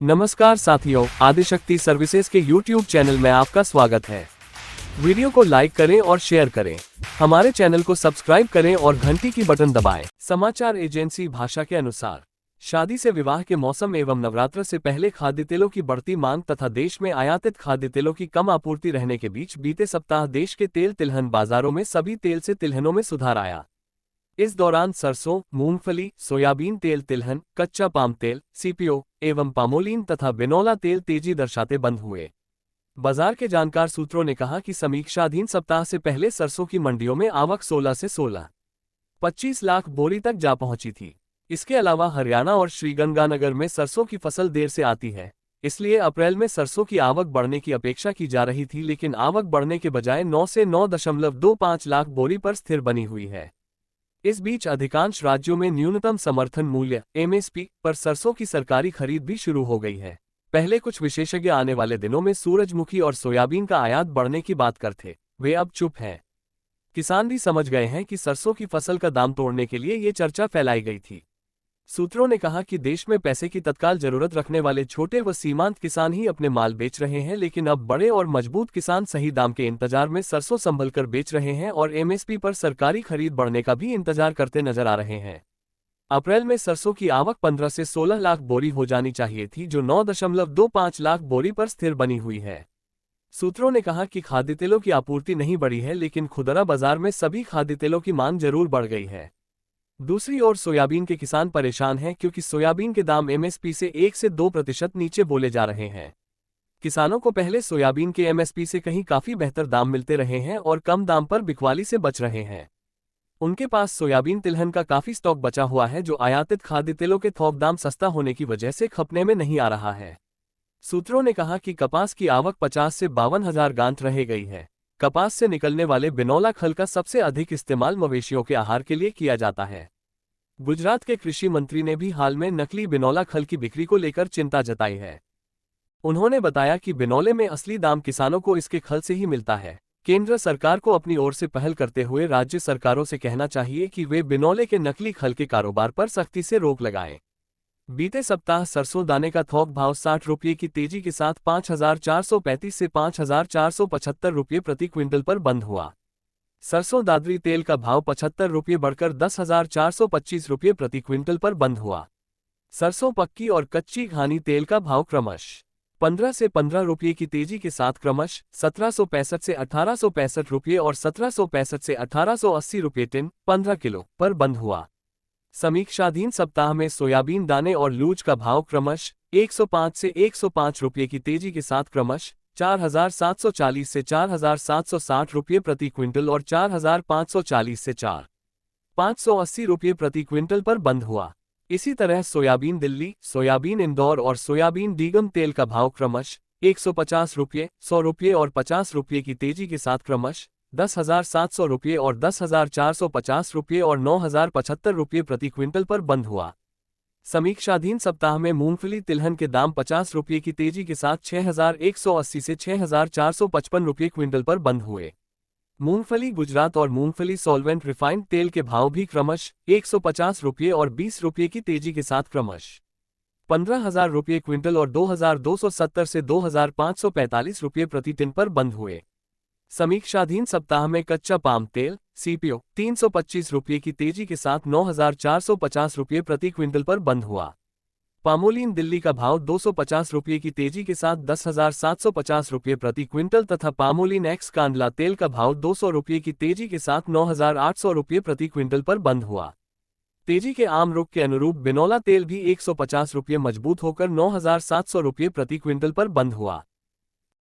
नमस्कार साथियों, आदिशक्ति सर्विसेज के YouTube चैनल में आपका स्वागत है। वीडियो को लाइक करें और शेयर करें। हमारे चैनल को सब्सक्राइब करें और घंटी की बटन दबाएं। समाचार एजेंसी भाषा के अनुसार शादी से विवाह के मौसम एवं नवरात्र से पहले खाद्य तेलों की बढ़ती मांग तथा देश में आयातित खाद्य तेलों की कम आपूर्ति रहने के बीच बीते सप्ताह देश के तेल तिलहन बाजारों में सभी तेल से तिलहनों में सुधार आया। इस दौरान सरसों, मूंगफली, सोयाबीन तेल तिलहन, कच्चा पाम तेल, सीपीओ एवं पामोलीन तथा बिनौला तेल तेजी दर्शाते बंद हुए। बाजार के जानकार सूत्रों ने कहा कि समीक्षाधीन सप्ताह से पहले सरसों की मंडियों में आवक 16 से 25 लाख बोरी तक जा पहुंची थी। इसके अलावा हरियाणा और श्रीगंगानगर में सरसों की फसल देर से आती है, इसलिए अप्रैल में सरसों की आवक बढ़ने की अपेक्षा की जा रही थी, लेकिन आवक बढ़ने के बजाय 9 से 9.25 लाख बोरी पर स्थिर बनी हुई है। इस बीच अधिकांश राज्यों में न्यूनतम समर्थन मूल्य (एमएसपी) पर सरसों की सरकारी खरीद भी शुरू हो गई है। पहले कुछ विशेषज्ञ आने वाले दिनों में सूरजमुखी और सोयाबीन का आयात बढ़ने की बात करते, वे अब चुप हैं। किसान भी समझ गए हैं कि सरसों की फसल का दाम तोड़ने के लिए ये चर्चा फैलाई गई थी। सूत्रों ने कहा कि देश में पैसे की तत्काल जरूरत रखने वाले छोटे व सीमांत किसान ही अपने माल बेच रहे हैं, लेकिन अब बड़े और मजबूत किसान सही दाम के इंतजार में सरसों संभल कर बेच रहे हैं और एमएसपी पर सरकारी खरीद बढ़ने का भी इंतजार करते नजर आ रहे हैं। अप्रैल में सरसों की आवक 15 से 16 लाख बोरी हो जानी चाहिए थी, जो 9.25 लाख बोरी पर स्थिर बनी हुई है। सूत्रों ने कहा कि खाद्य तेलों की आपूर्ति नहीं बढ़ी है, लेकिन खुदरा बाजार में सभी खाद्य तेलों की मांग जरूर बढ़ गई है। दूसरी ओर सोयाबीन के किसान परेशान हैं, क्योंकि सोयाबीन के दाम एमएसपी से 1 से 2% नीचे बोले जा रहे हैं। किसानों को पहले सोयाबीन के एमएसपी से कहीं काफी बेहतर दाम मिलते रहे हैं और कम दाम पर बिकवाली से बच रहे हैं। उनके पास सोयाबीन तिलहन का काफी स्टॉक बचा हुआ है, जो आयातित खाद्य तेलों के थोक दाम सस्ता होने की वजह से खपने में नहीं आ रहा है। सूत्रों ने कहा कि कपास की आवक 50 से 52 हजार गांठ रह गई है। कपास से निकलने वाले बिनौला खल का सबसे अधिक इस्तेमाल मवेशियों के आहार के लिए किया जाता है। गुजरात के कृषि मंत्री ने भी हाल में नकली बिनौला खल की बिक्री को लेकर चिंता जताई है। उन्होंने बताया कि बिनौले में असली दाम किसानों को इसके खल से ही मिलता है। केंद्र सरकार को अपनी ओर से पहल करते हुए राज्य सरकारों से कहना चाहिए कि वे बिनौले के नकली खल के कारोबार पर सख्ती से रोक लगाएं। बीते सप्ताह सरसों दाने का थोक भाव 60 रुपये की तेजी के साथ 5,435 से 5,475 रुपये प्रति क्विंटल पर बंद हुआ। सरसों दादरी तेल का भाव 75 रुपये बढ़कर 10,425 रुपये प्रति क्विंटल पर बंद हुआ। सरसों पक्की और कच्ची घानी तेल का भाव क्रमशः 15 से 15 रुपये की तेजी के साथ क्रमशः 1765 से 1865 रुपये और 1765 से 1880 रुपये टिन 15 किलो पर बंद हुआ। समीक्षाधीन सप्ताह में सोयाबीन दाने और लूज का भाव क्रमशः 105 से 105 रुपये की तेजी के साथ क्रमशः 4,740 से 4,760 रुपये प्रति क्विंटल और 4,540 से 4,580 रुपये प्रति क्विंटल पर बंद हुआ। इसी तरह सोयाबीन दिल्ली, सोयाबीन इंदौर और सोयाबीन डीगम तेल का भाव क्रमशः 150 रुपये, 100 रुपये और 50 रुपये की तेजी के साथ क्रमशः 10,700 रुपये और 10,450 रुपये और 9,075 रुपये प्रति क्विंटल पर बंद हुआ। समीक्षाधीन सप्ताह में मूंगफली तिलहन के दाम 50 रुपये की तेजी के साथ 6,180 से 6,455 रुपये क्विंटल पर बंद हुए। मूंगफली गुजरात और मूंगफली सॉल्वेंट रिफाइंड तेल के भाव भी क्रमशः 150 रुपये और 20 रुपये की तेजी के साथ क्रमशः 15,000 रुपये क्विंटल और 2,270 से 2,545 रुपये प्रति टिन पर बंद हुए। समीक्षाधीन सप्ताह में कच्चा पाम तेल सीपीओ 325 रुपये की तेजी के साथ 9,450 रुपये प्रति क्विंटल पर बंद हुआ। पामोलीन दिल्ली का भाव 250 रुपये की तेजी के साथ 10,750 रुपये प्रति क्विंटल तथा पामोलीन एक्स कांडला तेल का भाव 200 रुपये की तेजी के साथ 9,800 रुपये प्रति क्विंटल पर बंद हुआ। तेजी के आम रुख के अनुरूप बिनौला तेल भी 150 रुपये मजबूत होकर 9,700 रुपये प्रति क्विंटल पर बंद हुआ।